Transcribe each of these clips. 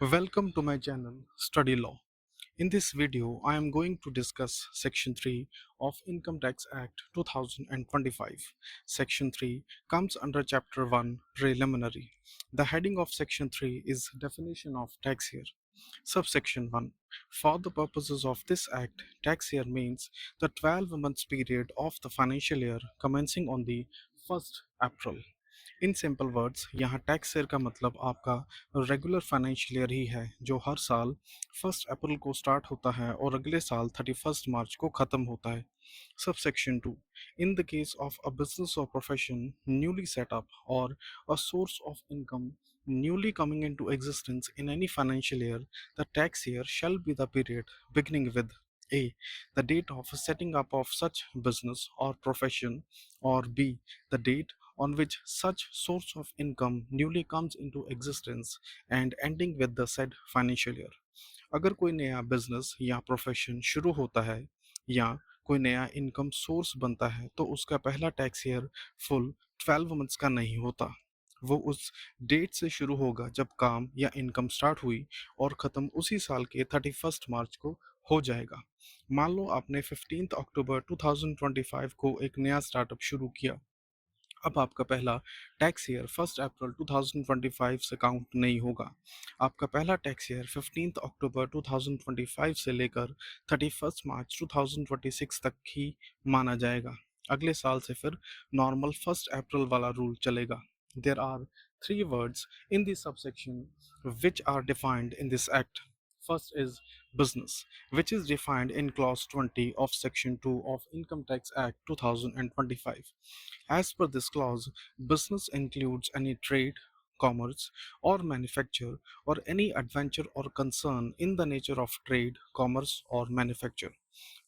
Welcome to my channel Study Law. In this video, I am going to discuss Section 3 of Income Tax Act 2025. Section 3 comes under Chapter 1 Preliminary. The heading of Section 3 is Definition of Tax Year. Subsection 1. For the purposes of this Act, tax year means the 12 months period of the financial year commencing on the 1st April. In simple words यहाँ tax year का मतलब आपका regular financial year ही है जो हर साल 1 अप्रैल को start होता है और अगले साल 31 मार्च को ख़त्म होता है. Subsection 2. In the case of a business or profession newly set up or a source of income newly coming into existence in any financial year, the tax year shall be the period beginning with A. The date of setting up of such business or profession, or B. The date on which such source of income newly comes into existence and ending with the said financial year. अगर कोई नया business या profession शुरू होता है या कोई नया इनकम सोर्स बनता है तो उसका पहला टैक्स ईयर फुल 12 मंथ्स का नहीं होता. वो उस डेट से शुरू होगा जब काम या इनकम स्टार्ट हुई और ख़त्म उसी साल के 31 मार्च को हो जाएगा. मान लो आपने 15 अक्टूबर 2025 को एक नया स्टार्टअप शुरू किया. अब आपका पहला टैक्स ईयर 1 अप्रैल 2025 से काउंट नहीं होगा. आपका पहला टैक्स ईयर 15 अक्टूबर 2025 से लेकर 31 मार्च 2026 तक ही माना जाएगा. अगले साल से फिर नॉर्मल 1 अप्रैल वाला रूल चलेगा. There are 3 words in this subsection which are defined in this act. First is business, which is defined in clause 20 of section 2 of Income Tax Act 2025. As per this clause, business includes any trade, commerce, or manufacture, or any adventure or concern in the nature of trade, commerce, or manufacture.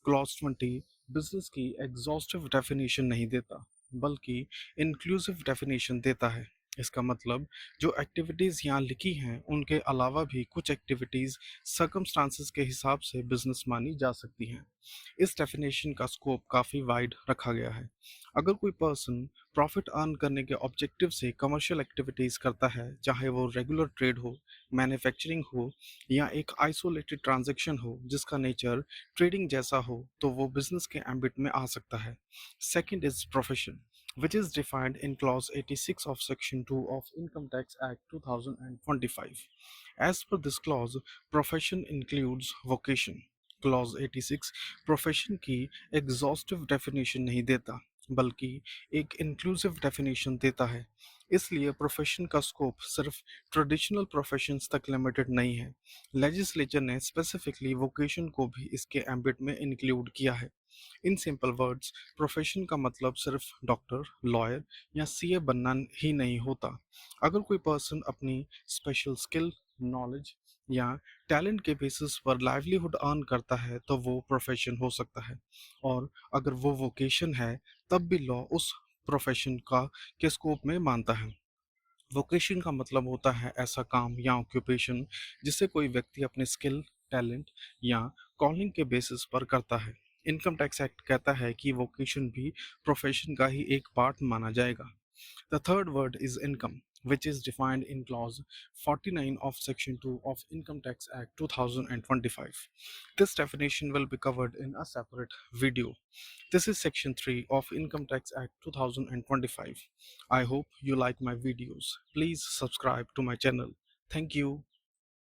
Clause 20 business की exhaustive definition नहीं देता बल्कि inclusive definition देता है. इसका मतलब जो activities यहाँ लिखी हैं उनके अलावा भी कुछ एक्टिविटीज़ सर्कमस्टांसेस के हिसाब से बिजनेस मानी जा सकती हैं. इस डेफिनेशन का स्कोप काफ़ी वाइड रखा गया है. अगर कोई पर्सन प्रॉफिट अर्न करने के ऑब्जेक्टिव से कमर्शियल एक्टिविटीज़ करता है, चाहे वो रेगुलर ट्रेड हो, मैन्युफैक्चरिंग हो या एक आइसोलेटेड ट्रांजैक्शन हो जिसका नेचर ट्रेडिंग जैसा हो, तो वो बिजनेस के एम्बिट में आ सकता है. Second is profession, which is defined in clause 86 of section 2 of Income Tax Act 2025. As per this clause, profession includes vocation. Clause 86 profession की एग्जॉस्टिव डेफिनेशन नहीं देता बल्कि एक इंक्लूसिव डेफिनेशन देता है. इसलिए प्रोफेशन का स्कोप सिर्फ ट्रेडिशनल प्रोफेशंस तक लिमिटेड नहीं है. लेजिस्लेचर ने स्पेसिफिकली वोकेशन को भी इसके एम्बिट में इंक्लूड किया है. इन सिंपल वर्ड्स, प्रोफेशन का मतलब सिर्फ डॉक्टर, लॉयर या सीए बनना ही नहीं होता. अगर कोई पर्सन अपनी स्पेशल स्किल, नॉलेज या टैलेंट के बेसिस पर लाइवलीहुड अर्न करता है तो वो प्रोफेशन हो सकता है. और अगर वो वोकेशन है तब भी लॉ उस प्रोफेशन का के स्कोप में मानता है. वोकेशन का मतलब होता है ऐसा काम या ऑक्यूपेशन जिसे कोई व्यक्ति अपने स्किल, टैलेंट या कॉलिंग के बेसिस पर करता है. इनकम टैक्स एक्ट कहता है कि वोकेशन भी प्रोफेशन का ही एक पार्ट माना जाएगा. The third word is income, which is defined in clause 49 of section 2 of Income Tax Act 2025. This definition will be covered in a separate video. This is section 3 of Income Tax Act 2025. I hope you like my videos. Please subscribe to my channel. Thank you.